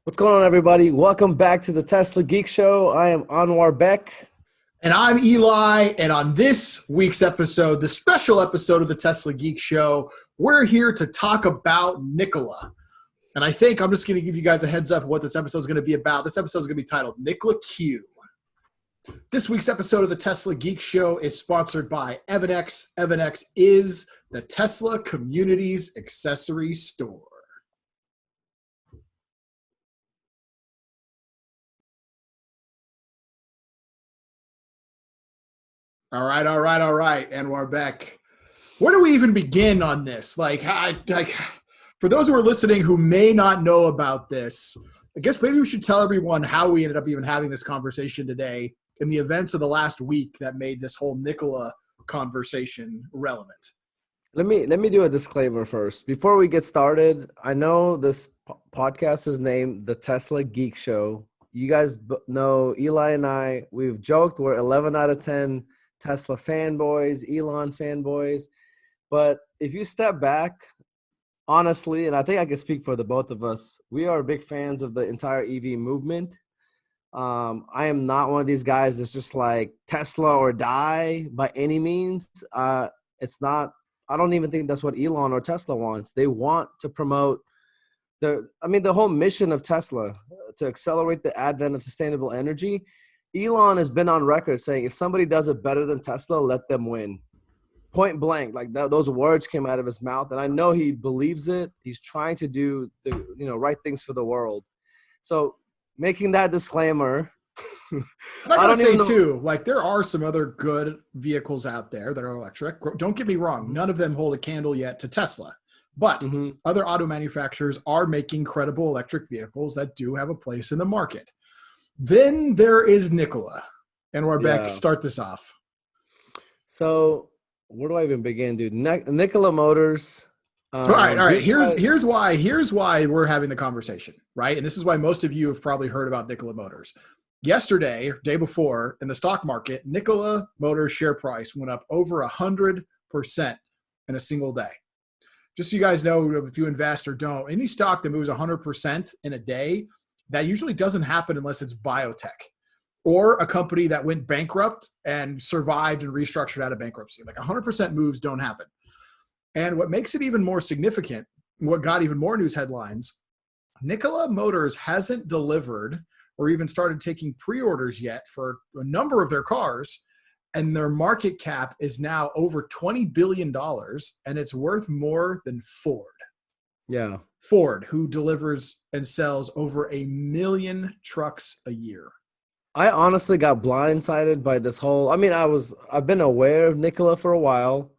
What's going on, everybody? Welcome back to the Tesla Geek Show. I am Anwar Beck. And I'm Eli, and on this week's episode, the special episode of the Tesla Geek Show, we're here to talk about Nikola. And I think I'm just going to give you guys a heads up of what this episode is going to be about. This episode is going to be titled Nikola Q. This week's episode of the Tesla Geek Show is sponsored by EvanX. EvanX is the Tesla Community's accessory store. All right. Anwar Beck. Where do we even begin on this? For those who are listening who may not know about this, I guess maybe we should tell everyone how we ended up even having this conversation today and the events of the last week that made this whole Nikola conversation relevant. Let me do a disclaimer first. Before we get started, I know this podcast is named the Tesla Geek Show. You guys know Eli and I, we've joked we're 11 out of 10 Tesla fanboys, Elon fanboys. But if you step back, honestly, and I think I can speak for the both of us, we are big fans of the entire EV movement. I am not one of these guys that's just like Tesla or die by any means. It's not, I don't even think that's what Elon or Tesla wants. They want to promote the whole mission of Tesla to accelerate the advent of sustainable energy. Elon has been on record saying if somebody does it better than Tesla, let them win. Point blank, like those words came out of his mouth, and I know he believes it. He's trying to do the right things for the world. So making that disclaimer, I gotta say too, like there are some other good vehicles out there that are electric. Don't get me wrong, none of them hold a candle yet to Tesla. But other auto manufacturers are making credible electric vehicles that do have a place in the market. Then there is Nikola. And we're back. Start this off. So where do I even begin, dude? Nikola Motors. All right. Here's why we're having the conversation, right? And this is why most of you have probably heard about Nikola Motors. Yesterday, day before, in the stock market, Nikola Motors share price went up over 100% in a single day. Just so you guys know, if you invest or don't, any stock that moves 100% in a day, that usually doesn't happen unless it's biotech or a company that went bankrupt and survived and restructured out of bankruptcy. Like 100% moves don't happen. And what makes it even more significant, what got even more news headlines, Nikola Motors hasn't delivered or even started taking pre-orders yet for a number of their cars. And their market cap is now over $20 billion, and it's worth more than Ford. Yeah. Ford, who delivers and sells over 1 million trucks a year. I honestly got blindsided by this whole, I've been aware of Nikola for a while,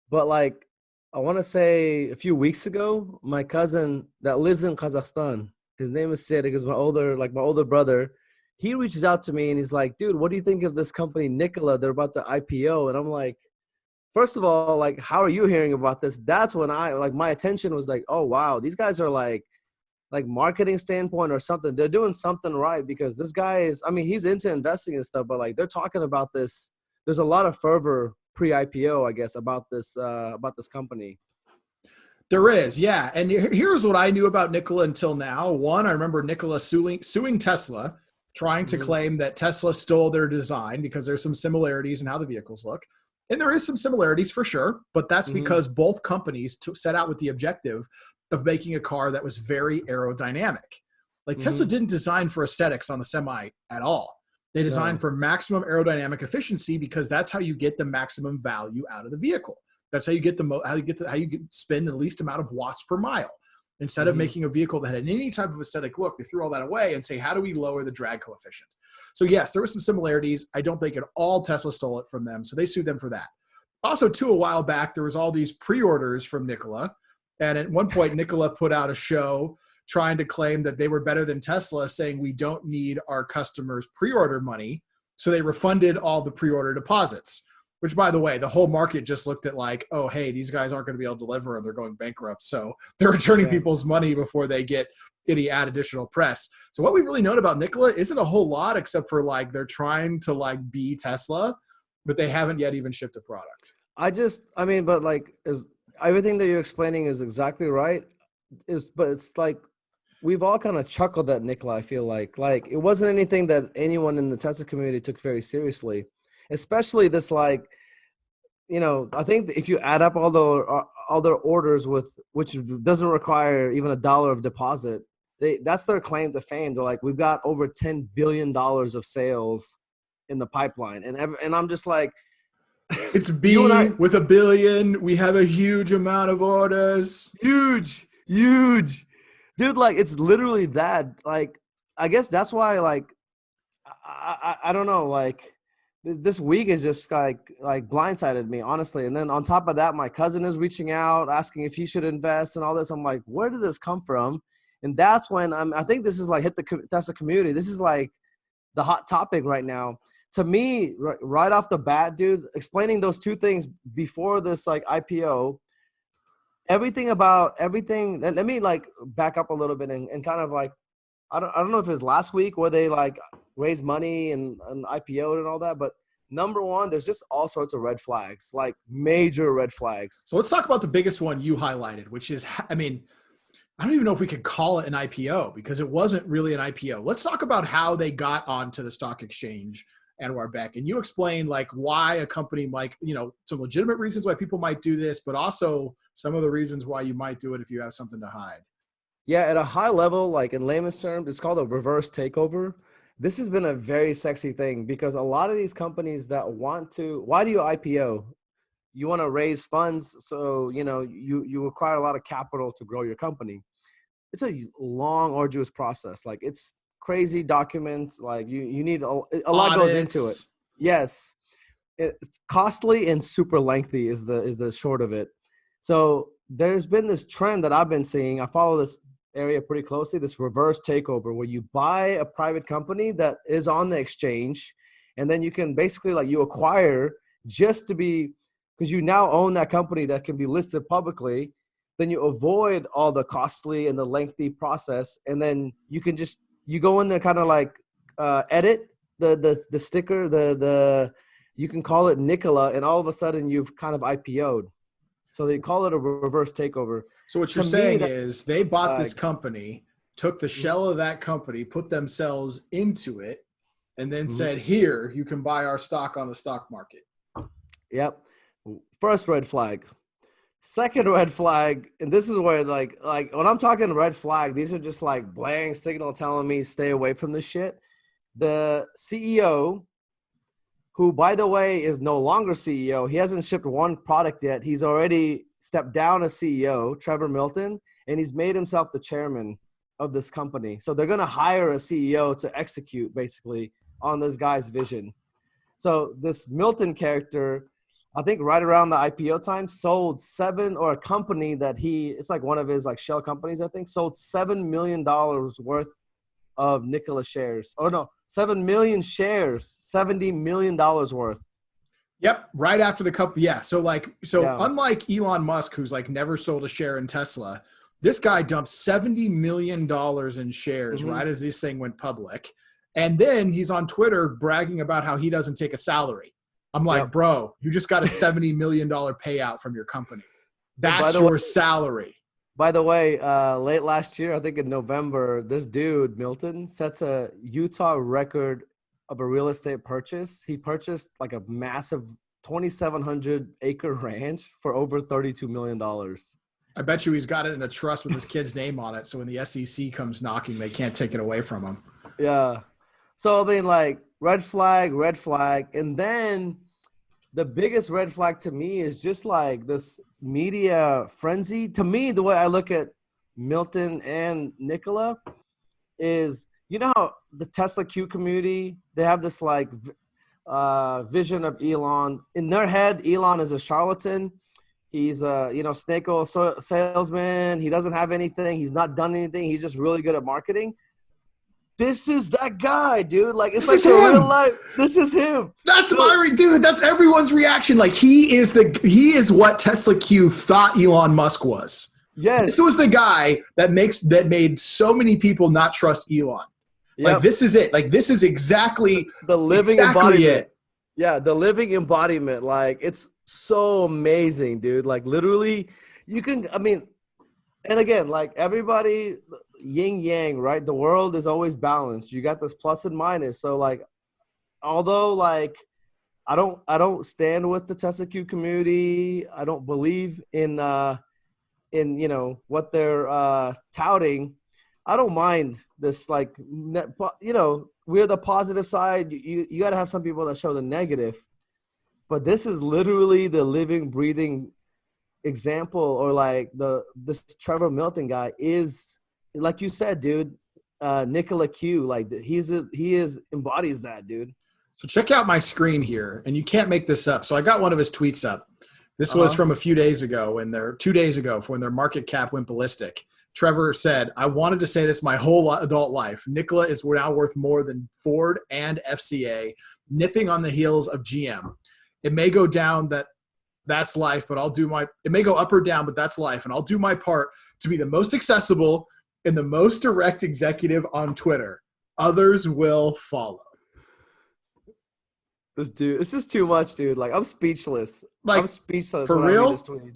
but like, I want to say a few weeks ago, my cousin that lives in Kazakhstan, his name is Sid, is my older brother. He reaches out to me and he's like, dude, what do you think of this company, Nikola? They're about to IPO. And I'm like, first of all, like, how are you hearing about this? That's when my attention was like, oh, wow, these guys are like marketing standpoint or something. They're doing something right because this guy is, he's into investing and stuff, but like they're talking about this. There's a lot of fervor pre-IPO, I guess, about this company. There is, yeah. And here's what I knew about Nikola until now. One, I remember Nikola suing Tesla, trying to claim that Tesla stole their design because there's some similarities in how the vehicles look. And there is some similarities for sure, but that's because both companies set out with the objective of making a car that was very aerodynamic. Like Tesla didn't design for aesthetics on the Semi at all. They designed for maximum aerodynamic efficiency because that's how you get the maximum value out of the vehicle. That's how you get how you spend the least amount of watts per mile. Instead of making a vehicle that had any type of aesthetic look, they threw all that away and say, how do we lower the drag coefficient? So yes, there were some similarities. I don't think at all Tesla stole it from them. So they sued them for that. Also, a while back, there was all these pre-orders from Nikola. And at one point, Nikola put out a show trying to claim that they were better than Tesla, saying we don't need our customers' pre-order money. So they refunded all the pre-order deposits, which, by the way, the whole market just looked at like, oh, hey, these guys aren't going to be able to deliver and they're going bankrupt. So they're returning people's money before they get any additional press. So what we've really known about Nikola isn't a whole lot, except for like they're trying to like be Tesla, but they haven't yet even shipped a product. But like, is everything that you're explaining is exactly right. But it's like we've all kind of chuckled at Nikola. I feel like it wasn't anything that anyone in the Tesla community took very seriously, especially this like, I think if you add up all their orders with which doesn't require even $1 of deposit, that's their claim to fame. They're like, we've got over $10 billion of sales in the pipeline, and I'm just like, it's B with a billion. We have a huge amount of orders. Huge, dude. Like it's literally that. Like I guess that's why. Like I don't know. Like this week is just like blindsided me, honestly. And then on top of that, my cousin is reaching out asking if he should invest and all this. I'm like, where did this come from? And that's when I think this is like hit the Tesla community. This is like the hot topic right now. To me, right off the bat, dude, explaining those two things before this like IPO, everything. Let me like back up a little bit and kind of like, I don't know if it was last week where they like raised money and IPO'd and all that, but number one, there's just all sorts of red flags, like major red flags. So let's talk about the biggest one you highlighted, which is, I mean, I don't even know if we could call it an IPO because it wasn't really an IPO. Let's talk about how they got onto the stock exchange, Anwar Beck. And you explain like why a company might, some legitimate reasons why people might do this, but also some of the reasons why you might do it if you have something to hide. Yeah, at a high level, like in layman's terms, it's called a reverse takeover. This has been a very sexy thing because a lot of these companies that why do you IPO? You want to raise funds, so you require a lot of capital to grow your company. It's a long, arduous process. Like it's crazy documents. Like you need a lot goes into it. Yes, it's costly and super lengthy is the short of it. So there's been this trend that I've been seeing. I follow this area pretty closely, this reverse takeover where you buy a private company that is on the exchange, and then you can basically like you acquire just to be, because you now own that company that can be listed publicly, then you avoid all the costly and the lengthy process, and then you can just, you go in there kind of like edit the sticker, you can call it Nikola, and all of a sudden you've kind of IPO'd. So they call it a reverse takeover. So what you're saying is they bought this company, took the shell of that company, put themselves into it, and then said, here, you can buy our stock on the stock market. Yep. First red flag. Second red flag, and this is where like when I'm talking red flag, these are just like blaring signal telling me stay away from this shit. The CEO, who, by the way, is no longer CEO. He hasn't shipped one product yet. He's already stepped down as CEO, Trevor Milton, and he's made himself the chairman of this company. So they're going to hire a CEO to execute, basically, on this guy's vision. So this Milton character, I think right around the IPO time, sold a company that it's like one of his like shell companies, I think, sold $7 million worth of Nikola shares. Oh, no, 7 million shares, $70 million worth. Yep, right after the company. Yeah, unlike Elon Musk, who's like never sold a share in Tesla, this guy dumped $70 million in shares right as this thing went public. And then he's on Twitter bragging about how he doesn't take a salary. I'm like, bro, you just got a $70 million payout from your company. That's your salary. By the way, late last year, I think in November, this dude, Milton, sets a Utah record of a real estate purchase. He purchased like a massive 2,700 acre ranch for over $32 million. I bet you he's got it in a trust with his kid's name on it. So when the SEC comes knocking, they can't take it away from him. Yeah. So, I mean, like, red flag. And then the biggest red flag to me is just like this media frenzy. To me, the way I look at Milton and Nicola is, how the Tesla Q community, they have this like vision of Elon. In their head, Elon is a charlatan. He's a, snake oil salesman. He doesn't have anything. He's not done anything. He's just really good at marketing. This is that guy, dude. Like, it's like real life. This is him. That's dude. That's everyone's reaction. Like, he is what Tesla Q thought Elon Musk was. Yes. This was the guy that made so many people not trust Elon. Yep. Like, this is it. Like, this is exactly the living embodiment. Yeah, the living embodiment. Like, it's so amazing, dude. Like, literally, you can, and again, like, everybody, yin yang, right? The world is always balanced. You got this plus and minus. So like, although like I don't stand with the Tesla Q community. I don't believe in what they're touting. I don't mind this, like, we're the positive side. You got to have some people that show the negative, but this is literally the living, breathing example. Or like this Trevor Milton guy is, like you said, dude, Nikola Q, like he embodies that, dude. So check out my screen here, and you can't make this up. So I got one of his tweets up. This was from a few days ago when 2 days ago when their market cap went ballistic. Trevor said, I wanted to say this my whole adult life. Nikola is now worth more than Ford and FCA, nipping on the heels of GM. It may go down, that's life, but it may go up or down, but that's life. And I'll do my part to be the most accessible and the most direct executive on Twitter. Others will follow. This dude, it's just too much, dude. Like, I'm speechless. Like, I'm speechless for real. Who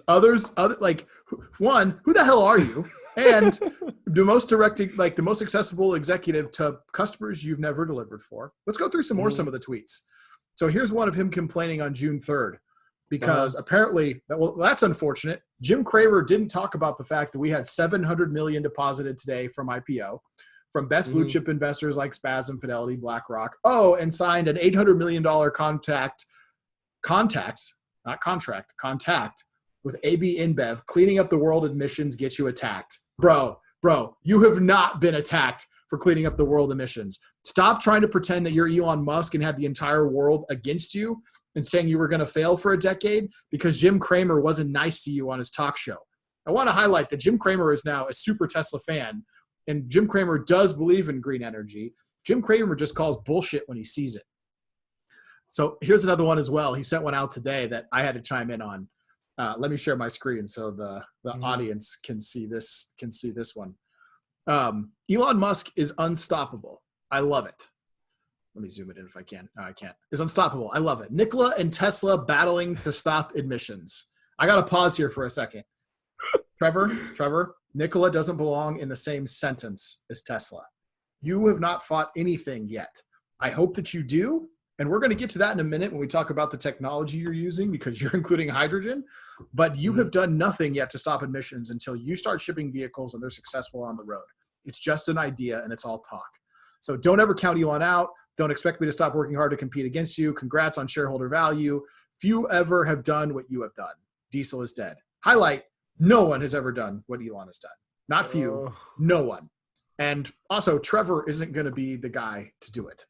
the hell are you? And the most directing, like the most accessible executive to customers you've never delivered for. Let's go through some of the tweets. So here's one of him complaining on June 3rd, because apparently, that's unfortunate. Jim Cramer didn't talk about the fact that we had $700 million deposited today from IPO. From best blue chip investors like Spasm, Fidelity, BlackRock. Oh, and signed an $800 million contact with AB InBev. Cleaning up the world emissions gets you attacked. Bro, you have not been attacked for cleaning up the world emissions. Stop trying to pretend that you're Elon Musk and have the entire world against you and saying you were going to fail for a decade because Jim Cramer wasn't nice to you on his talk show. I want to highlight that Jim Cramer is now a super Tesla fan. And Jim Cramer does believe in green energy. Jim Cramer just calls bullshit when he sees it. So here's another one as well. He sent one out today that I had to chime in on. Let me share my screen so the audience can see this one. Elon Musk is unstoppable. I love it. Let me zoom it in if I can. No, I can't. Is unstoppable. I love it. Nikola and Tesla battling to stop emissions. I got to pause here for a second. Trevor, Nikola doesn't belong in the same sentence as Tesla. You have not fought anything yet. I hope that you do. And we're going to get to that in a minute when we talk about the technology you're using, because you're including hydrogen. But you have done nothing yet to stop emissions until you start shipping vehicles and they're successful on the road. It's just an idea and it's all talk. So don't ever count Elon out. Don't expect me to stop working hard to compete against you. Congrats on shareholder value. Few ever have done what you have done. Diesel is dead. Highlight. No one has ever done what Elon has done. Not few, no one. And also, Trevor isn't going to be the guy to do it.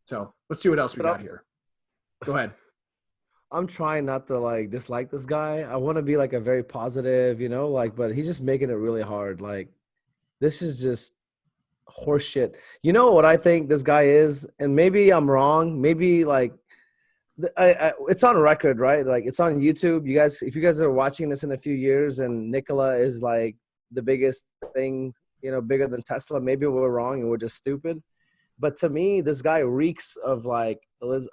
So let's see what else we got here. Go ahead. I'm trying not to like dislike this guy. I want to be like a very positive, but he's just making it really hard. Like, this is just horse shit. You know what I think this guy is? And maybe I'm wrong. Maybe like, it's on record, right? Like, it's on YouTube. You guys, if you guys are watching this in a few years and Nikola is like the biggest thing, bigger than Tesla, maybe we're wrong and we're just stupid. But to me, this guy reeks of like,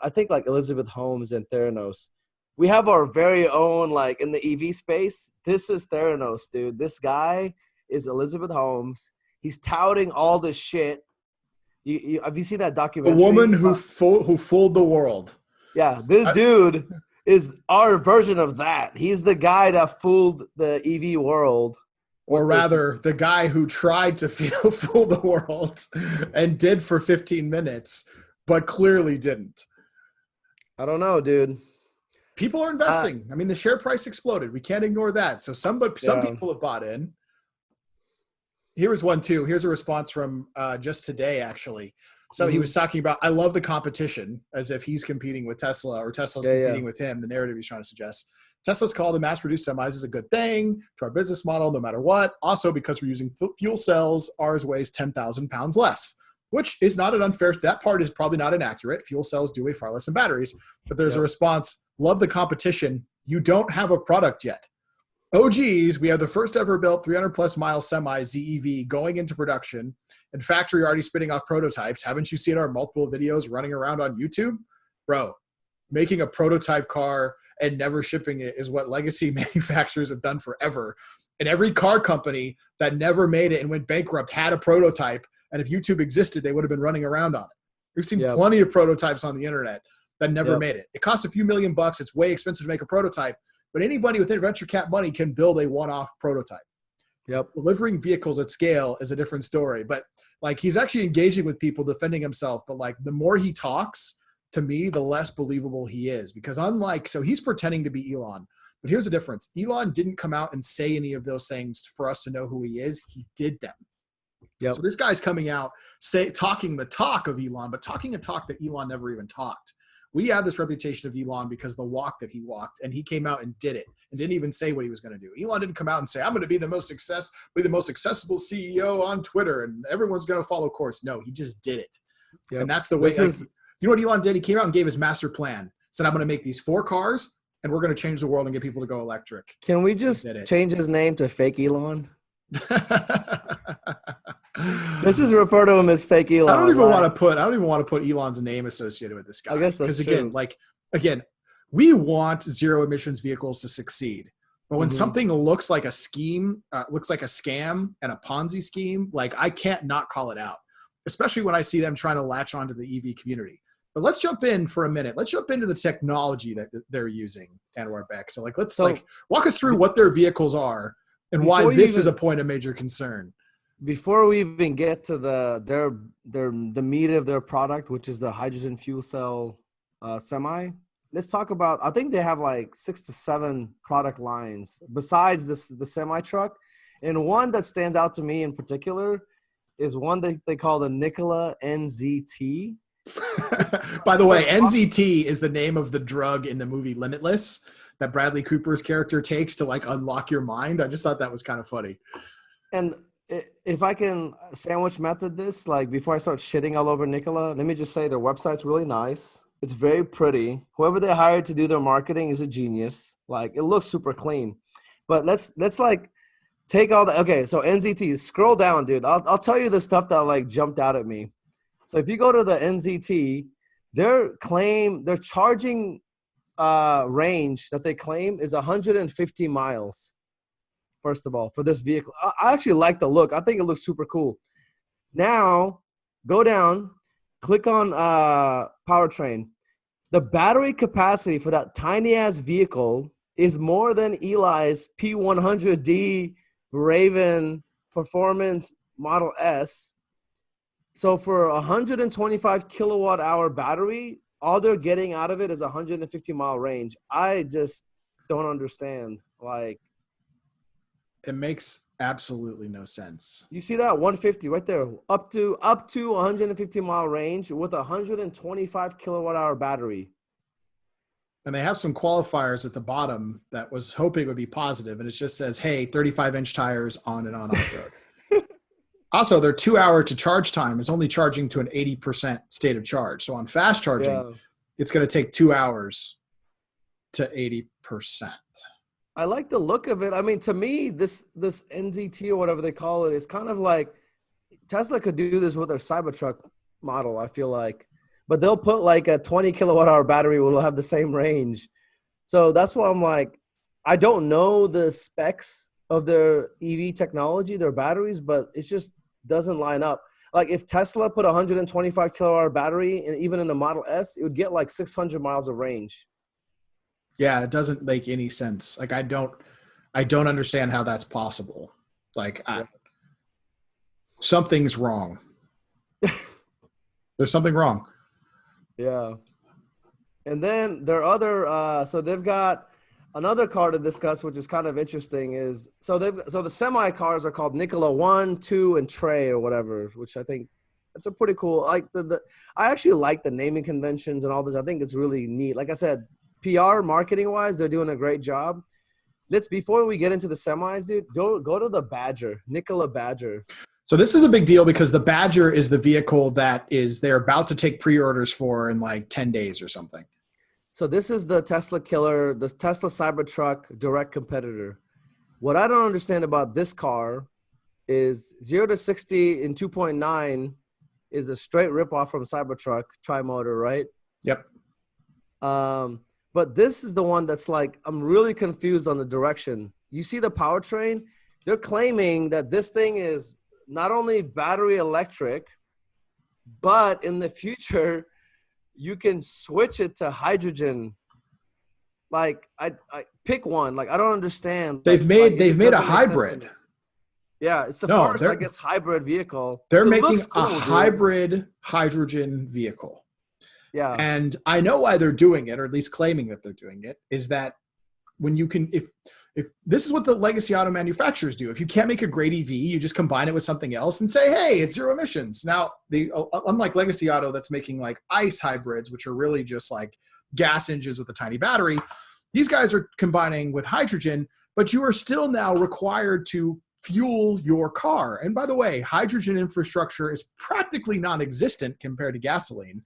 I think like Elizabeth Holmes and Theranos. We have our very own, like, in the EV space. This is Theranos, dude. This guy is Elizabeth Holmes. He's touting all this shit. Have you seen that documentary? A woman who fooled the world. Yeah, this dude is our version of that. He's the guy that fooled the EV world. Or rather, the guy who tried to fool the world and did for 15 minutes, but clearly didn't. I don't know, dude. People are investing. I mean, the share price exploded. We can't ignore that. So some people have bought in. Here was one, too. Here's a response from just today, actually. So he was talking about, I love the competition, as if he's competing with Tesla or Tesla's competing with him, the narrative he's trying to suggest. Tesla's call to mass-produced semis is a good thing to our business model, no matter what. Also, because we're using fuel cells, ours weighs 10,000 pounds less, which is not an unfair. That part is probably not inaccurate. Fuel cells do weigh far less than batteries. But there's a response, love the competition. You don't have a product yet. Oh, geez, we have the first ever built 300-plus mile semi ZEV going into production and factory already spitting off prototypes. Haven't you seen our multiple videos running around on YouTube? Bro, making a prototype car and never shipping it is what legacy manufacturers have done forever. And every car company that never made it and went bankrupt had a prototype. And if YouTube existed, they would have been running around on it. We've seen plenty of prototypes on the internet that never made it. It costs a few $1 million. It's way expensive to make a prototype. But anybody with venture cap money can build a one-off prototype. Delivering vehicles at scale is a different story. But like, he's actually engaging with people, defending himself. But like, the more he talks, to me, the less believable he is. Because so he's pretending to be Elon. But here's the difference. Elon didn't come out and say any of those things for us to know who he is. He did them. So this guy's coming out, talking the talk of Elon, but talking a talk that Elon never even talked. We have this reputation of Elon because the walk that he walked, and he came out and did it and didn't even say what he was going to do. Elon didn't come out and say, I'm going to be the most accessible CEO on Twitter and everyone's going to follow course. No, he just did it. And that's the way. You know what Elon did? He came out and gave his master plan. Said, I'm going to make these 4 cars and we're going to change the world and get people to go electric. Can we just change his name to Fake Elon? Let's just refer to him as Fake Elon. I don't even want to put Elon's name associated with this guy. I guess that's true. Again, we want zero emissions vehicles to succeed. But when something looks like a scheme, looks like a scam and a Ponzi scheme, like, I can't not call it out, especially when I see them trying to latch onto the EV community. But let's jump in for a minute. Let's jump into the technology that they're using, Anwar Beck. So let's walk us through what their vehicles are and why this is a point of major concern. Before we even get to the meat of their product, which is the hydrogen fuel cell semi, let's talk about, I think they have like 6 to 7 product lines besides the semi truck. And one that stands out to me in particular is one that they call the Nikola NZT. By the way, NZT is the name of the drug in the movie Limitless that Bradley Cooper's character takes to like unlock your mind. I just thought that was kind of funny. And if I can sandwich method this, like, before I start shitting all over Nikola, let me just say their website's really nice. It's very pretty. Whoever they hired to do their marketing is a genius. Like, it looks super clean. But let's like take all the, okay, so NZT, scroll down, dude. I'll tell you the stuff that like jumped out at me. So if you go to the NZT, their charging range that they claim is 150 miles. First of all, for this vehicle, I actually like the look. I think it looks super cool. Now, go down, click on powertrain. The battery capacity for that tiny ass vehicle is more than Eli's P100D Raven Performance Model S. So for 125 kilowatt hour battery, all they're getting out of it is 150 mile range. I just don't understand. Like, it makes absolutely no sense. You see that 150 right there, up to 150 mile range with a 125 kilowatt hour battery. And they have some qualifiers at the bottom that was hoping would be positive, and it just says, hey, 35-inch tires on and on off-road. Also, their 2-hour to charge time is only charging to an 80% state of charge. So on fast charging, it's going to take 2 hours to 80%. I like the look of it. I mean, to me, this NZT or whatever they call it is kind of like Tesla could do this with their Cybertruck model, I feel like. But they'll put like a 20 kilowatt hour battery will have the same range. So that's why I'm like, I don't know the specs of their EV technology, their batteries, but it just doesn't line up. Like, if Tesla put a 125 kilowatt hour battery, and even in the Model S, it would get like 600 miles of range. Yeah, it doesn't make any sense. Like, I don't understand how that's possible. Like, something's wrong. There's something wrong. Yeah. And then their other, so they've got another car to discuss, which is kind of interesting, is so the semi cars are called Nikola 1, 2, and Trey or whatever, which I think that's a pretty cool. Like I actually like the naming conventions and all this. I think it's really neat. Like I said, PR marketing wise, they're doing a great job. Before we get into the semis, dude, go to the Badger, Nikola Badger. So this is a big deal because the Badger is the vehicle that they're about to take pre-orders for in like 10 days or something. So this is the Tesla killer, the Tesla Cybertruck direct competitor. What I don't understand about this car is 0 to 60 in 2.9 is a straight ripoff from Cybertruck tri-motor, right? Yep. But this is the one that's like, I'm really confused on the direction. You see the powertrain? they're claiming that this thing is not only battery electric, but in the future, you can switch it to hydrogen. Like I pick one. Like I don't understand. They've Like made it just a doesn't make sense to hybrid. me. Yeah, it's the No, first, I guess, hybrid vehicle. They're It making looks cool, a dude. hybrid hydrogen vehicle. Yeah. And I know why they're doing it, or at least claiming that they're doing it, is that when you can, if this is what the legacy auto manufacturers do. If you can't make a great EV, you just combine it with something else and say, hey, it's zero emissions. Now, unlike legacy auto that's making like ICE hybrids, which are really just like gas engines with a tiny battery, these guys are combining with hydrogen, but you are still now required to fuel your car. And by the way, hydrogen infrastructure is practically non-existent compared to gasoline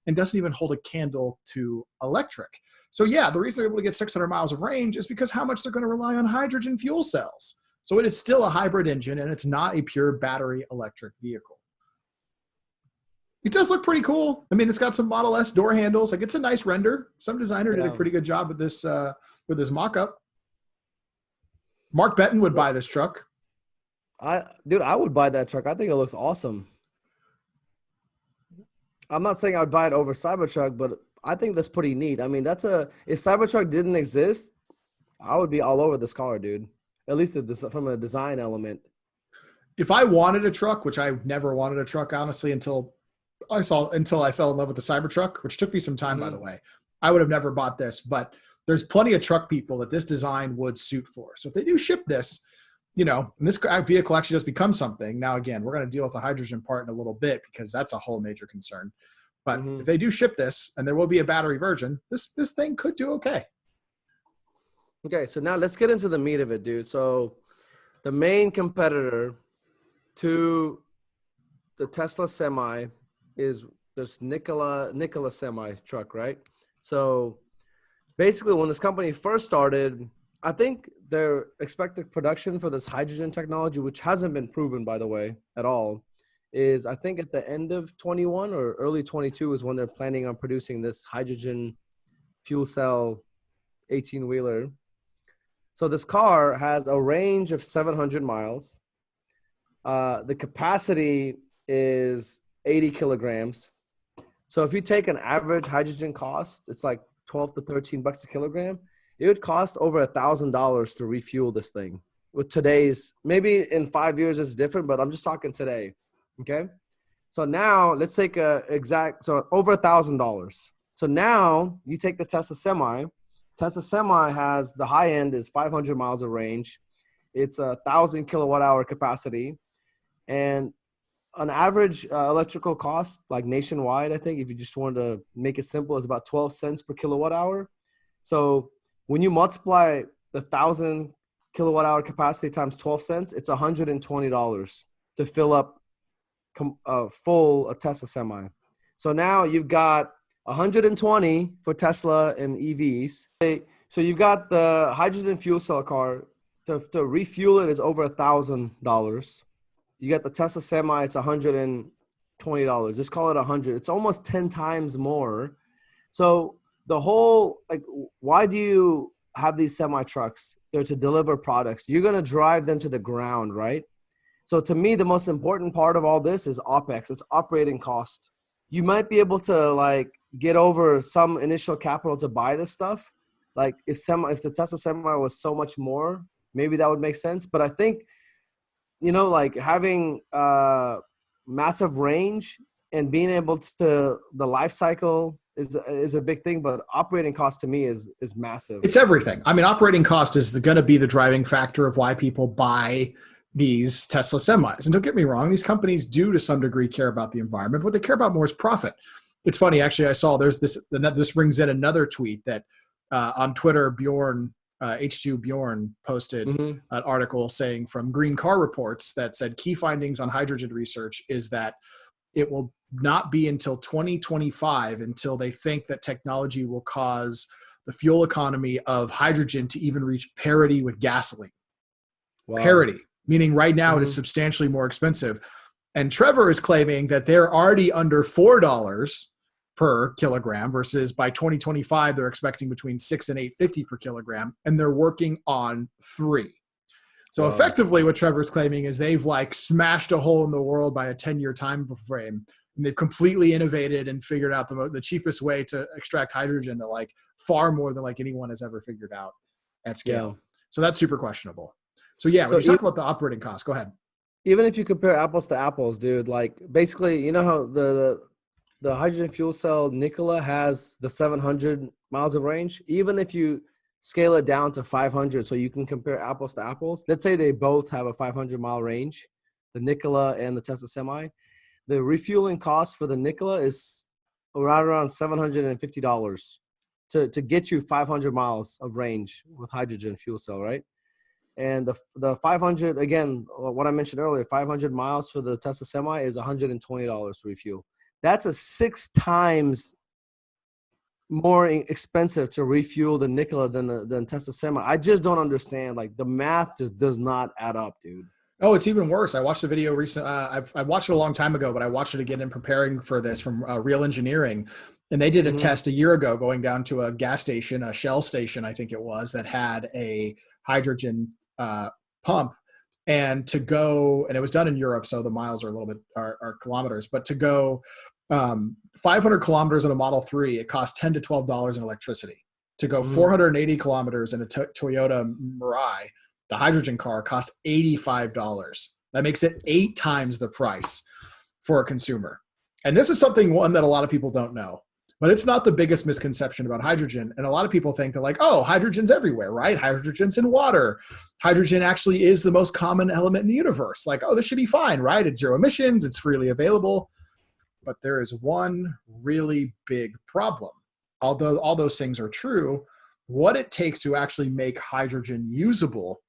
and doesn't even hold a candle to electric. So yeah, the reason they're able to get 600 miles of range is because how much they're going to rely on hydrogen fuel cells. So it is still a hybrid engine, and it's not a pure battery electric vehicle. It does look pretty cool. I mean, it's got some Model S door handles. Like, it's a nice render. Some designer did a pretty good job with this mock-up. Mark Benton would buy this truck. Dude, I would buy that truck. I think it looks awesome. I'm not saying I would buy it over Cybertruck, but I think that's pretty neat. I mean, if Cybertruck didn't exist, I would be all over this car, dude. At least from a design element. If I wanted a truck, which I never wanted a truck, honestly, until I fell in love with the Cybertruck, which took me some time, by the way, I would have never bought this. But there's plenty of truck people that this design would suit for. So if they do ship this, you know, and this vehicle actually does become something. Now, again, we're going to deal with the hydrogen part in a little bit because that's a whole major concern. But if they do ship this, and there will be a battery version, this thing could do okay. Okay, so now let's get into the meat of it, dude. So the main competitor to the Tesla Semi is this Nikola Semi truck, right? So basically, when this company first started, I think their expected production for this hydrogen technology, which hasn't been proven, by the way, at all, is I think at the end of 21 or early 22 is when they're planning on producing this hydrogen fuel cell 18-wheeler. So this car has a range of 700 miles. The capacity is 80 kilograms. So if you take an average hydrogen cost, it's like 12 to 13 bucks a kilogram. It would cost over $1,000 to refuel this thing. With today's, maybe in 5 years it's different, but I'm just talking today. Okay. So now let's take over $1,000. So now you take the Tesla Semi. Tesla Semi has the high end is 500 miles of range. It's 1,000 kilowatt hour capacity, and an average electrical cost, like nationwide, I think if you just wanted to make it simple, is about 12 cents per kilowatt hour. So when you multiply the 1,000 kilowatt hour capacity times 12 cents, it's $120 to fill up full Tesla Semi. So now you've got 120 for Tesla and EVs. So you've got the hydrogen fuel cell car. To refuel it is over $1,000. You got the Tesla Semi, it's $120. Just call it 100. It's almost 10 times more. So the whole, like, why do you have these semi trucks? They're to deliver products. You're going to drive them to the ground, right? So to me, the most important part of all this is OpEx. It's operating cost. You might be able to like get over some initial capital to buy this stuff. Like if the Tesla Semi was so much more, maybe that would make sense. But I think, you know, like having massive range and being able to, the life cycle is a big thing, but operating cost to me is massive. It's everything. I mean, operating cost is going to be the driving factor of why people buy these Tesla semis. And don't get me wrong, these companies do to some degree care about the environment. What they care about more is profit. It's funny, actually, I saw this brings in another tweet that on Twitter, Bjorn, H2 Bjorn posted an article saying from Green Car Reports that said key findings on hydrogen research is that it will not be until 2025 until they think that technology will cause the fuel economy of hydrogen to even reach parity with gasoline. Wow. Parity, meaning right now it is substantially more expensive. And Trevor is claiming that they're already under $4 per kilogram versus by 2025, they're expecting between $6 and $8.50 per kilogram. And they're working on $3. So effectively what Trevor's claiming is they've like smashed a hole in the world by a 10-year time frame. And they've completely innovated and figured out the cheapest way to extract hydrogen that like far more than like anyone has ever figured out at scale. Yeah. So that's super questionable. So yeah, when you talk about the operating costs, go ahead. Even if you compare apples to apples, dude, like basically, you know how the hydrogen fuel cell Nikola has the 700 miles of range? Even if you scale it down to 500 so you can compare apples to apples, let's say they both have a 500-mile range, the Nikola and the Tesla Semi, the refueling cost for the Nikola is right around $750 to get you 500 miles of range with hydrogen fuel cell, right? And the 500, again, what I mentioned earlier, 500 miles for the Tesla Semi is $120 to refuel. That's a 6 times more expensive to refuel the Nikola than Tesla Semi. I just don't understand. Like the math just does not add up, dude. Oh, it's even worse. I watched the video recently. I watched it a long time ago, but I watched it again in preparing for this from Real Engineering. And they did a test a year ago going down to a gas station, a Shell station, I think it was, that had a hydrogen pump. And to go, and it was done in Europe, so the miles are a little bit are kilometers, but to go 500 kilometers in a Model 3, it costs $10 to $12 in electricity. To go 480 kilometers in a Toyota Mirai, the hydrogen car, costs $85. That makes it 8 times the price for a consumer. And this is one that a lot of people don't know, but it's not the biggest misconception about hydrogen. And a lot of people think they're like, oh, hydrogen's everywhere, right? Hydrogen's in water. Hydrogen actually is the most common element in the universe. Like, oh, this should be fine, right? It's zero emissions. It's freely available. But there is one really big problem. Although all those things are true, what it takes to actually make hydrogen usable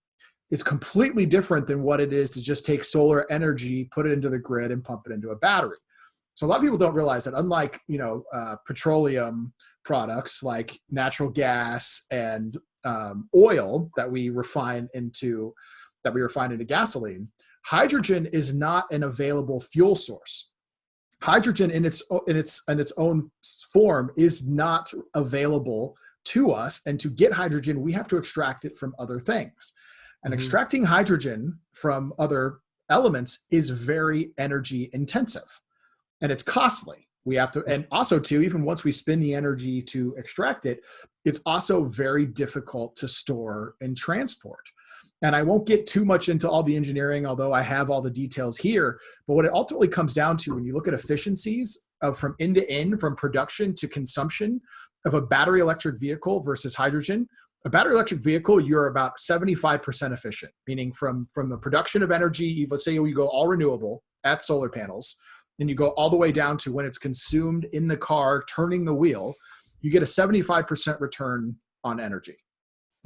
is completely different than what it is to just take solar energy, put it into the grid, and pump it into a battery. So a lot of people don't realize that unlike, petroleum products like natural gas and oil that we refine into gasoline, hydrogen is not an available fuel source. Hydrogen in its own form is not available to us, and to get hydrogen, we have to extract it from other things. And extracting hydrogen from other elements is very energy intensive, and it's costly. We have to, and also too, even once we spend the energy to extract it, it's also very difficult to store and transport. And I won't get too much into all the engineering, although I have all the details here. But what it ultimately comes down to, when you look at efficiencies of from end to end, from production to consumption of a battery electric vehicle versus hydrogen, a battery electric vehicle, you're about 75% efficient, meaning from the production of energy, let's say you go all renewable at solar panels, and you go all the way down to when it's consumed in the car, turning the wheel, you get a 75% return on energy.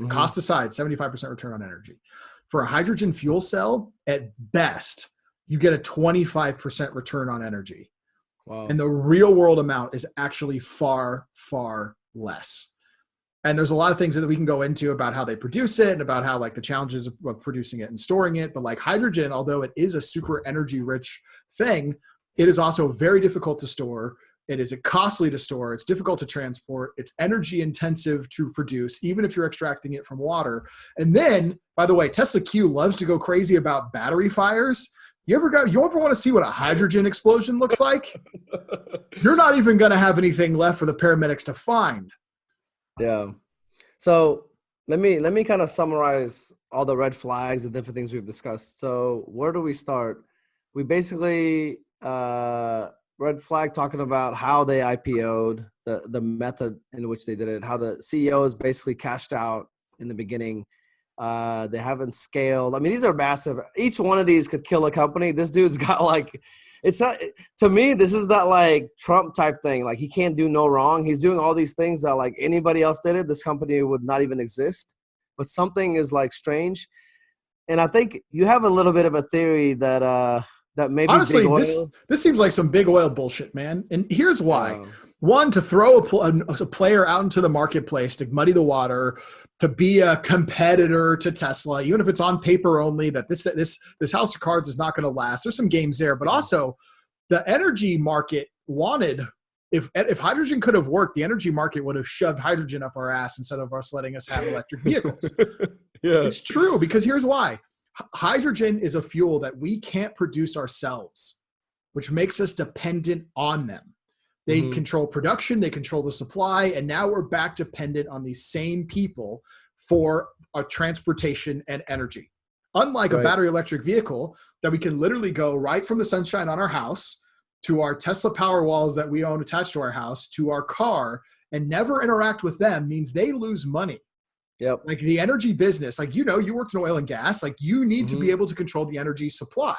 Cost aside, 75% return on energy. For a hydrogen fuel cell, at best, you get a 25% return on energy. Wow. And the real world amount is actually far, far less. And there's a lot of things that we can go into about how they produce it and about how like the challenges of producing it and storing it. But like hydrogen, although it is a super energy rich thing, it is also very difficult to store. It is costly to store. It's difficult to transport. It's energy intensive to produce, even if you're extracting it from water. And then, by the way, Tesla Q loves to go crazy about battery fires. You ever want to see what a hydrogen explosion looks like? You're not even going to have anything left for the paramedics to find. Yeah. So let me kind of summarize all the red flags and different things we've discussed. So where do we start? We basically red flag talking about how they IPO'd, the method in which they did it, how the CEOs basically cashed out in the beginning. They haven't scaled. I mean, these are massive. Each one of these could kill a company. This dude's got like, it's not, to me, this is that like Trump type thing. Like he can't do no wrong. He's doing all these things that like anybody else did it, this company would not even exist. But something is like strange. And I think you have a little bit of a theory that maybe honestly, this seems like some big oil bullshit, man. And here's why. One, to throw a player out into the marketplace to muddy the water, to be a competitor to Tesla, even if it's on paper only, that this house of cards is not going to last. There's some games there, but also the energy market wanted, if hydrogen could have worked, the energy market would have shoved hydrogen up our ass instead of us letting us have electric vehicles. Yeah, it's true, because here's why. Hydrogen is a fuel that we can't produce ourselves, which makes us dependent on them. They control production, they control the supply, and now we're back dependent on these same people for our transportation and energy. Unlike a battery electric vehicle that we can literally go right from the sunshine on our house to our Tesla power walls that we own attached to our house to our car and never interact with them, means they lose money. Yep. Like the energy business, like, you know, you worked in oil and gas, like you need to be able to control the energy supply.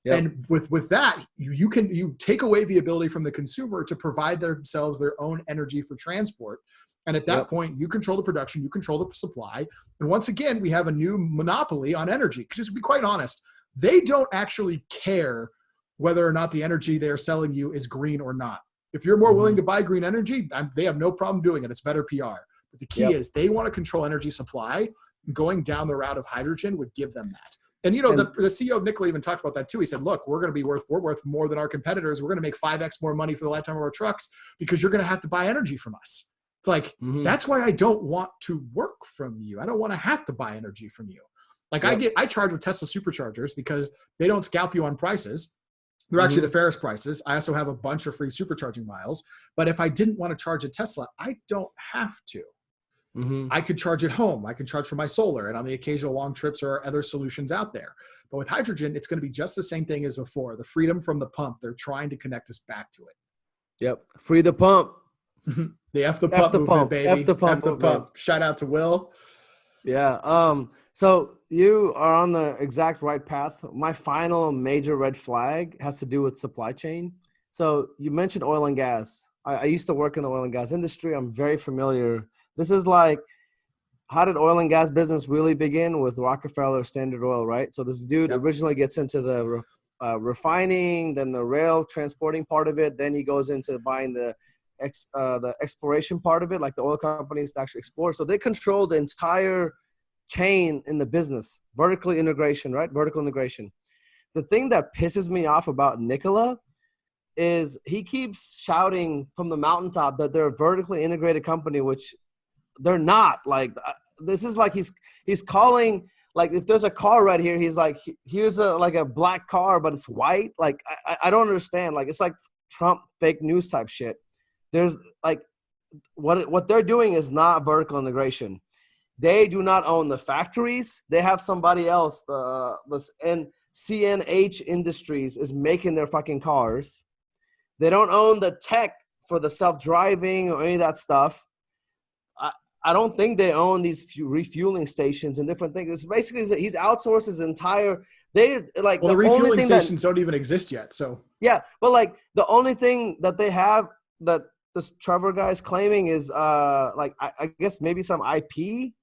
Yep. And with that, you take away the ability from the consumer to provide themselves their own energy for transport. And at that point, you control the production, you control the supply. And once again, we have a new monopoly on energy. Because to be quite honest, they don't actually care whether or not the energy they're selling you is green or not. If you're more willing to buy green energy, they have no problem doing it. It's better PR. But the key is they want to control energy supply. Going down the route of hydrogen would give them that. And, you know, the CEO of Nikola even talked about that too. He said, look, we're worth more than our competitors. We're going to make 5x more money for the lifetime of our trucks because you're going to have to buy energy from us. It's like, that's why I don't want to work from you. I don't want to have to buy energy from you. Like I charge with Tesla superchargers because they don't scalp you on prices. They're actually the fairest prices. I also have a bunch of free supercharging miles. But if I didn't want to charge a Tesla, I don't have to. I could charge at home. I could charge for my solar and on the occasional long trips or other solutions out there. But with hydrogen, it's going to be just the same thing as before. The freedom from the pump, they're trying to connect us back to it. Yep. Free the pump. The F the pump movement, baby. F the pump. F the pump. Shout out to Will. Yeah. So you are on the exact right path. My final major red flag has to do with supply chain. So you mentioned oil and gas. I used to work in the oil and gas industry. I'm very familiar. This is like, how did oil and gas business really begin? With Rockefeller, Standard Oil, right? So this dude originally gets into the refining, then the rail transporting part of it. Then he goes into buying the exploration part of it, like the oil companies to actually explore. So they control the entire chain in the business, vertical integration, right? Vertical integration. The thing that pisses me off about Nikola is he keeps shouting from the mountaintop that they're a vertically integrated company, which they're not. Like, this is like he's calling, like, if there's a car right here, he's like, here's a black car, but it's white. Like, I don't understand. Like, it's like Trump fake news type shit. There's like, what they're doing is not vertical integration. They do not own the factories. They have somebody else. And CNH Industries is making their fucking cars. They don't own the tech for the self-driving or any of that stuff. I don't think they own these refueling stations and different things. It's basically he's outsourced his entire. They like the refueling stations don't even exist yet. So yeah, but like the only thing that they have that this Trevor guy is claiming is like I guess maybe some IP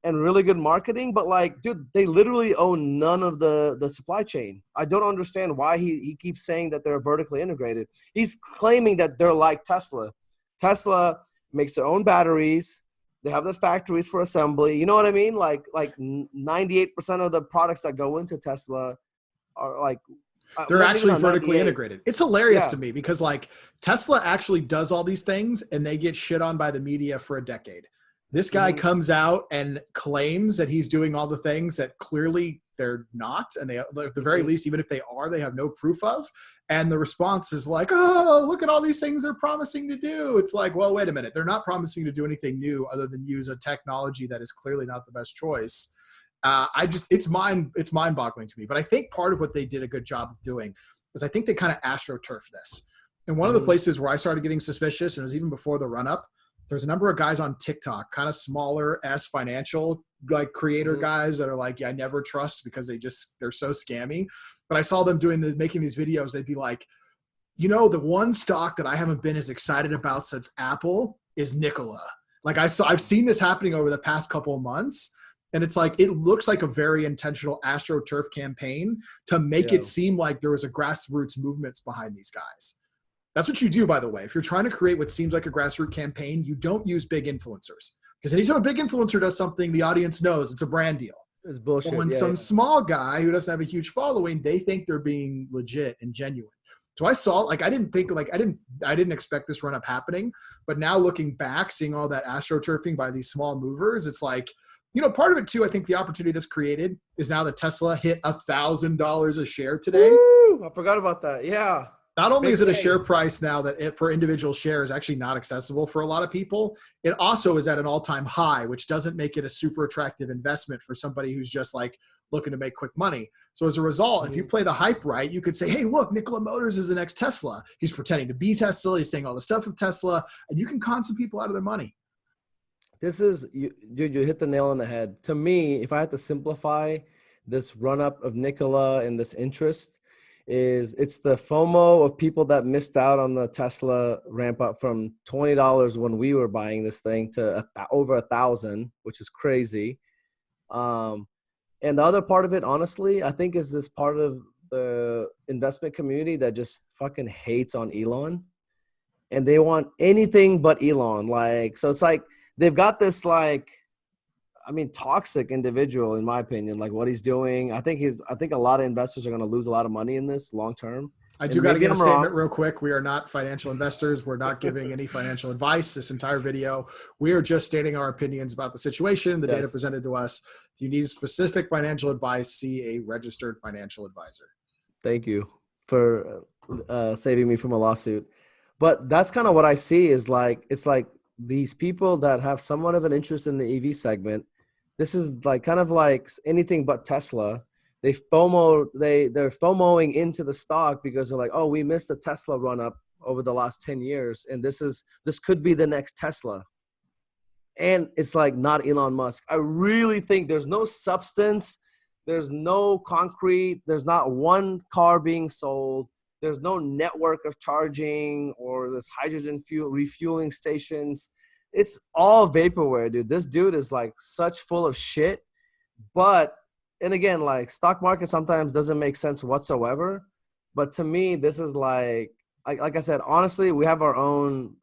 and really good marketing, but like, dude, they literally own none of the supply chain. I don't understand why he keeps saying that they're vertically integrated. He's claiming that they're like Tesla. Tesla makes their own batteries. They have the factories for assembly. You know what I mean? Like 98% of the products that go into Tesla are like they're actually vertically integrated. It's hilarious to me because like Tesla actually does all these things and they get shit on by the media for a decade. This guy comes out and claims that he's doing all the things that clearly they're not. And they, at the very least, even if they are, they have no proof of. And the response is like, oh, look at all these things they're promising to do. It's like, well, wait a minute. They're not promising to do anything new other than use a technology that is clearly not the best choice. It's mind-boggling to me. But I think part of what they did a good job of doing is I think they kind of astroturfed this. And one of the places where I started getting suspicious, and it was even before the run-up, there's a number of guys on TikTok, kind of smaller financial like creator guys that are like, yeah, I never trust because they're so scammy. But I saw them making these videos. They'd be like, you know, the one stock that I haven't been as excited about since Apple is Nikola. Like I've seen this happening over the past couple of months. And it's like, it looks like a very intentional AstroTurf campaign to make it seem like there was a grassroots movement behind these guys. That's what you do, by the way. If you're trying to create what seems like a grassroots campaign, you don't use big influencers. Because anytime a big influencer does something, the audience knows it's a brand deal. It's bullshit. But when some small guy who doesn't have a huge following, they think they're being legit and genuine. So I saw, like, I didn't expect this run up happening. But now looking back, seeing all that astroturfing by these small movers, it's like, part of it too, I think the opportunity that's created is now that Tesla hit $1,000 a share today. Woo! I forgot about that. Yeah. Not only Big is it a day. share price now that it per individual share is actually not accessible for a lot of people, it also is at an all-time high, which doesn't make it a super attractive investment for somebody who's just like looking to make quick money. So as a result, if you play the hype right, you could say, hey, look, Nikola Motors is the next Tesla. He's pretending to be Tesla. He's saying all the stuff with Tesla, and you can con some people out of their money. This is, dude, you hit the nail on the head. To me, if I had to simplify this run-up of Nikola and this interest, it's the FOMO of people that missed out on the Tesla ramp up from $20 when we were buying this thing to over $1,000, which is crazy. And the other part of it, honestly, I think is this part of the investment community that just fucking hates on Elon, and they want anything but Elon. Like, so it's like they've got this toxic individual, in my opinion, like what he's doing. I think a lot of investors are going to lose a lot of money in this long term. I do got to give a statement real quick. We are not financial investors. We're not giving any financial advice this entire video. We are just stating our opinions about the situation, the data presented to us. If you need specific financial advice, see a registered financial advisor. Thank you for saving me from a lawsuit. But that's kind of what I see is like, it's like these people that have somewhat of an interest in the EV segment. This is like kind of like anything but Tesla. They're FOMOing into the stock because they're like, oh, we missed the Tesla run up over the last 10 years. And this could be the next Tesla. And it's like not Elon Musk. I really think there's no substance. There's no concrete. There's not one car being sold. There's no network of charging or this hydrogen fuel refueling stations. It's all vaporware, dude. This dude is like such full of shit. But, and again, like stock market sometimes doesn't make sense whatsoever. But to me, this is like I said, honestly, we have our own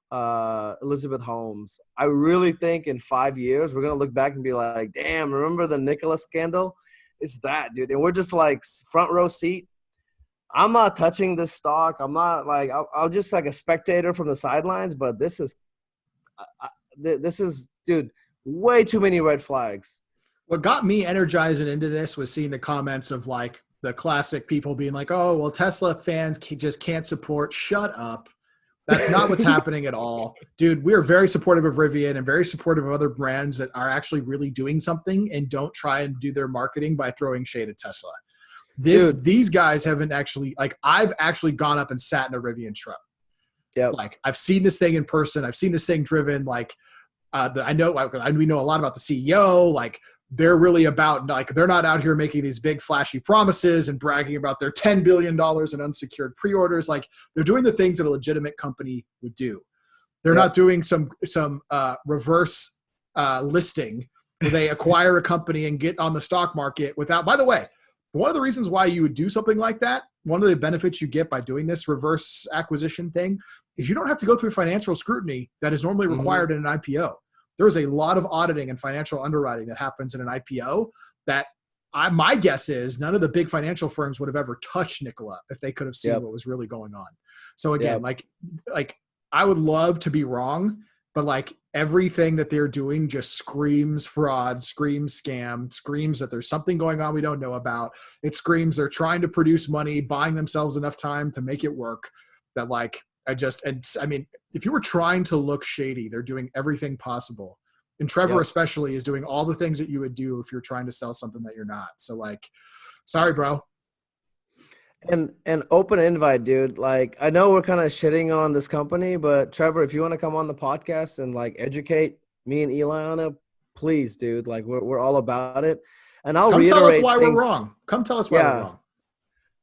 Elizabeth Holmes. I really think in 5 years, we're going to look back and be like, damn, remember the Nikola scandal? It's that, dude. And we're just like front row seat. I'm not touching this stock. I'm not like, I'll just like a spectator from the sidelines, but this is, dude, way too many red flags. What got me energized and into this was seeing the comments of like the classic people being like, oh, well, Tesla fans just can't support. Shut up. That's not what's happening at all. Dude, we are very supportive of Rivian and very supportive of other brands that are actually really doing something and don't try and do their marketing by throwing shade at Tesla. These guys haven't actually, like, I've actually gone up and sat in a Rivian truck. Yeah. Like, I've seen this thing in person. I've seen this thing driven. Like, we know a lot about the CEO. Like, they're really about, like, they're not out here making these big flashy promises and bragging about their $10 billion in unsecured pre-orders. Like, they're doing the things that a legitimate company would do. They're not doing some reverse listing where they acquire a company and get on the stock market without, by the way, one of the reasons why you would do something like that, one of the benefits you get by doing this reverse acquisition thing is you don't have to go through financial scrutiny that is normally required in an IPO. There is a lot of auditing and financial underwriting that happens in an IPO that my guess is none of the big financial firms would have ever touched Nikola if they could have seen what was really going on. So again, like I would love to be wrong, but like everything that they're doing just screams fraud, screams scam, screams that there's something going on we don't know about. It screams they're trying to produce money, buying themselves enough time to make it work. That like, I mean, if you were trying to look shady, they're doing everything possible. And Trevor especially is doing all the things that you would do if you're trying to sell something that you're not. So like, sorry, bro. And open invite, dude. Like, I know we're kind of shitting on this company, but Trevor, if you want to come on the podcast and like educate me and Eli on it, please, dude. Like, we're all about it. And I'll reiterate. Come tell us why we're wrong. Come tell us why we're wrong.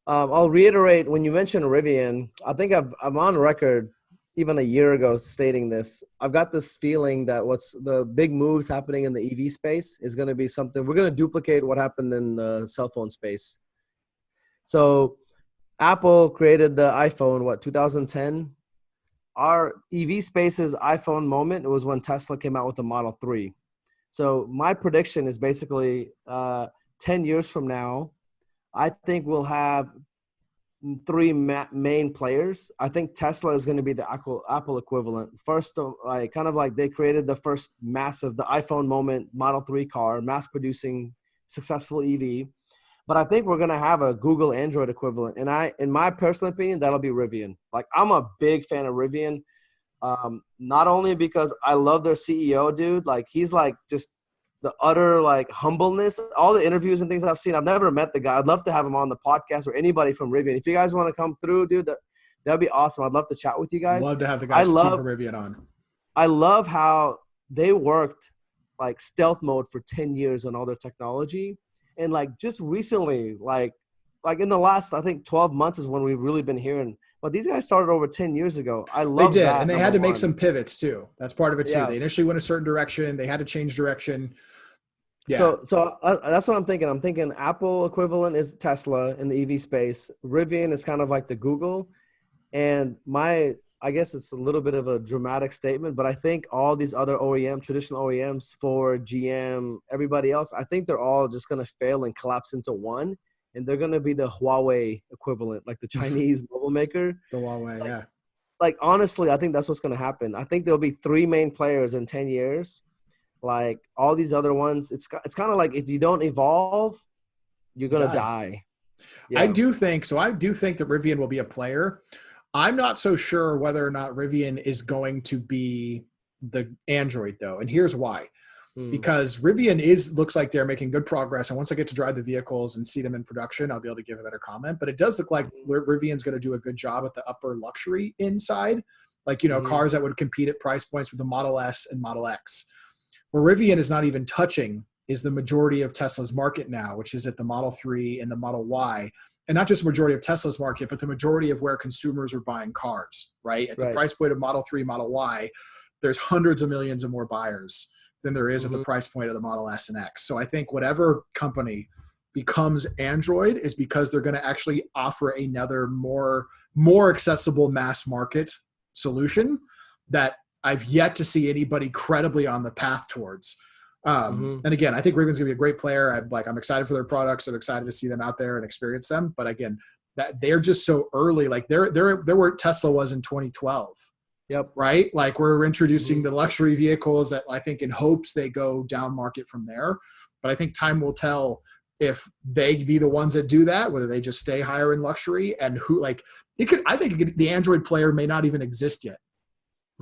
I'll reiterate when you mentioned Rivian. I think I'm on record even a year ago stating this. I've got this feeling that what's the big moves happening in the EV space is going to be something. We're going to duplicate what happened in the cell phone space. So Apple created the iPhone, 2010? Our EV space's iPhone moment was when Tesla came out with the Model 3. So my prediction is basically 10 years from now, I think we'll have three main players. I think Tesla is going to be the Apple equivalent. First, like kind of like they created the first massive, the iPhone moment Model 3 car, mass producing successful EV. But I think we're going to have a Google Android equivalent. And in my personal opinion, that'll be Rivian. Like I'm a big fan of Rivian. Not only because I love their CEO, dude, like he's like just the utter like humbleness, all the interviews and things I've seen. I've never met the guy. I'd love to have him on the podcast or anybody from Rivian. If you guys want to come through, dude, that'd be awesome. I'd love to chat with you guys. Love to have the guys from Rivian on. I love how they worked like stealth mode for 10 years on all their technology. And like just recently, like in the last, I think 12 months is when we've really been hearing, but these guys started over 10 years ago. I love They did, that. and they had to make some pivots too. That's part of it too. Yeah. They initially went a certain direction. They had to change direction. Yeah. So that's what I'm thinking. I'm thinking Apple equivalent is Tesla in the EV space. Rivian is kind of like the Google. And I guess it's a little bit of a dramatic statement, but I think all these other traditional OEMs, Ford, GM, everybody else, I think they're all just going to fail and collapse into one. And they're going to be the Huawei equivalent, like the Chinese mobile maker. The Huawei, yeah. Like, honestly, I think that's what's going to happen. I think there'll be three main players in 10 years. Like, all these other ones, it's kind of like if you don't evolve, you're going to die. Yeah. I do think that Rivian will be a player. I'm not so sure whether or not Rivian is going to be the Android, though. And here's why. Because Rivian looks like they're making good progress. And once I get to drive the vehicles and see them in production, I'll be able to give a better comment. But it does look like Rivian's going to do a good job at the upper luxury inside. Like, cars that would compete at price points with the Model S and Model X. Where Rivian is not even touching is the majority of Tesla's market now, which is at the Model 3 and the Model Y. And not just the majority of Tesla's market, but the majority of where consumers are buying cars, right? At the price point of Model 3, Model Y, there's hundreds of millions of more buyers than there is at the price point of the Model S and X. So I think whatever company becomes Android is because they're going to actually offer another more accessible mass market solution that I've yet to see anybody credibly on the path towards. And again, I think Rivian's gonna be a great player. I'm excited for their products. I'm excited to see them out there and experience them. But again, that they're just so early. Like they're where Tesla was in 2012. Yep. Right. Like we're introducing the luxury vehicles that I think in hopes they go down market from there. But I think time will tell if they be the ones that do that, whether they just stay higher in luxury and I think the Android player may not even exist yet.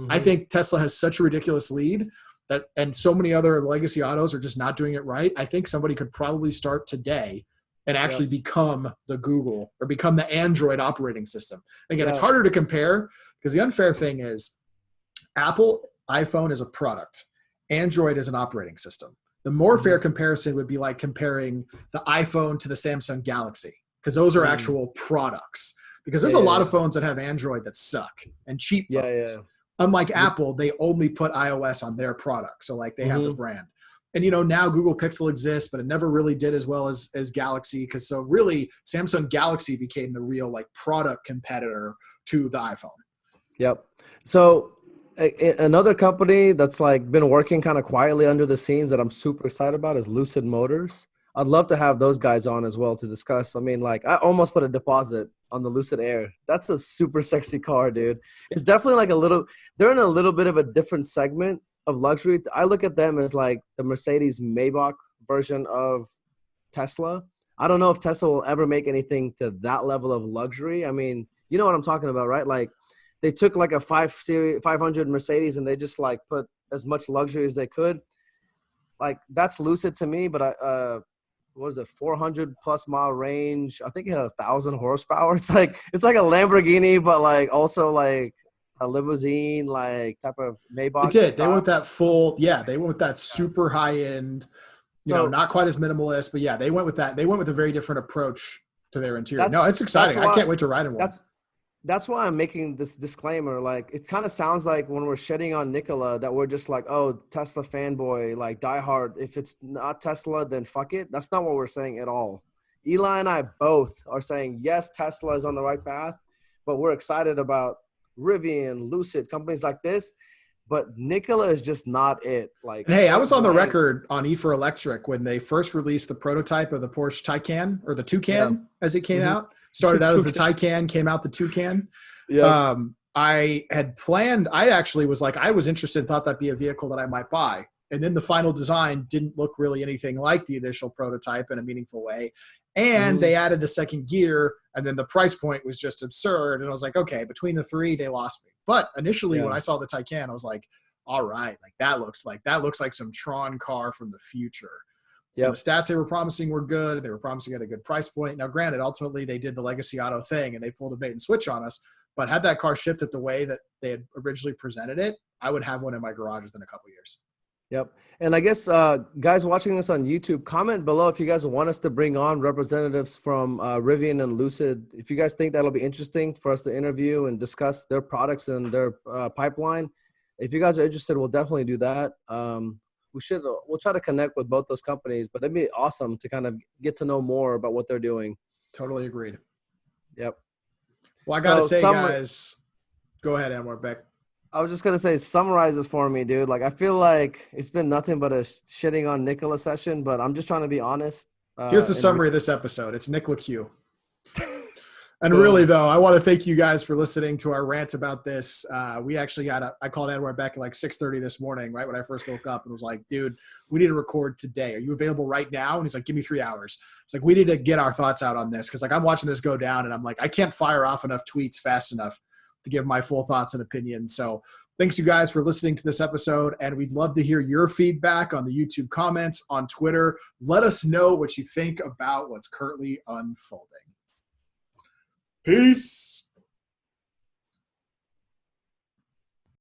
I think Tesla has such a ridiculous lead and so many other legacy autos are just not doing it right. I think somebody could probably start today and actually become the Google or become the Android operating system. Again, it's harder to compare because the unfair thing is Apple iPhone is a product. Android is an operating system. The more fair comparison would be like comparing the iPhone to the Samsung Galaxy because those are actual products. Because there's a lot of phones that have Android that suck and cheap phones. Unlike Apple, they only put iOS on their product. So like they have the brand. And now Google Pixel exists, but it never really did as well as Galaxy. So really Samsung Galaxy became the real like product competitor to the iPhone. Yep. So another company that's like been working kind of quietly under the scenes that I'm super excited about is Lucid Motors. I'd love to have those guys on as well to discuss. I mean, like I almost put a deposit on the Lucid Air. That's a super sexy car, dude. It's definitely like they're in a little bit of a different segment of luxury. I look at them as like the Mercedes Maybach version of Tesla. I don't know if Tesla will ever make anything to that level of luxury. I mean, you know what I'm talking about, right? Like they took like a 500 Mercedes and they just like put as much luxury as they could. Like that's Lucid to me, but what is it, 400 plus mile range. I think it had 1,000 horsepower. It's like a Lamborghini, but like also like a limousine, like type of Maybach. It did. They went with that they went with that super high end, not quite as minimalist, but they went with that. They went with a very different approach to their interior. No, it's exciting. I can't wait to ride in one. That's why I'm making this disclaimer. Like, it kind of sounds like when we're shitting on Nikola that we're just like, oh, Tesla fanboy, like diehard. If it's not Tesla, then fuck it. That's not what we're saying at all. Eli and I both are saying, yes, Tesla is on the right path, but we're excited about Rivian, Lucid, companies like this. But Nikola is just not it. Like, and hey, I was on the record on E4 Electric when they first released the prototype of the Porsche Taycan or the Toucan as it came out. Started out as the Taycan, came out the Toucan. Yeah. I had planned, I actually was like, I was interested, thought that'd be a vehicle that I might buy. And then the final design didn't look really anything like the initial prototype in a meaningful way. And they added the second gear, and then the price point was just absurd. And I was like, okay, between the three, they lost me. But initially, when I saw the Taycan, I was like, all right, like that looks like some Tron car from the future. Yep. And the stats they were promising were good. They were promising at a good price point. Now, granted, ultimately they did the legacy auto thing and they pulled a bait and switch on us. But had that car shipped it the way that they had originally presented it, I would have one in my garage within a couple years. Yep. And I guess guys watching this on YouTube, comment below if you guys want us to bring on representatives from Rivian and Lucid. If you guys think that'll be interesting for us to interview and discuss their products and their pipeline. If you guys are interested, we'll definitely do that. We'll try to connect with both those companies, but it'd be awesome to kind of get to know more about what they're doing. Totally agreed. Yep. Well, I got to say, guys, go ahead, Anwar Beck. I was just going to say, summarize this for me, dude. Like, I feel like it's been nothing but a shitting on Nikola session, but I'm just trying to be honest. Here's the summary of this episode. It's Nikola Q. And really, though, I want to thank you guys for listening to our rant about this. We actually I called Anwar back at like 6:30 this morning, right when I first woke up, and was like, dude, we need to record today. Are you available right now? And he's like, give me 3 hours. It's like, we need to get our thoughts out on this, because like I'm watching this go down, and I'm like, I can't fire off enough tweets fast enough to give my full thoughts and opinions. So thanks you guys for listening to this episode, and we'd love to hear your feedback on the YouTube comments, on Twitter. Let us know what you think about what's currently unfolding. Peace.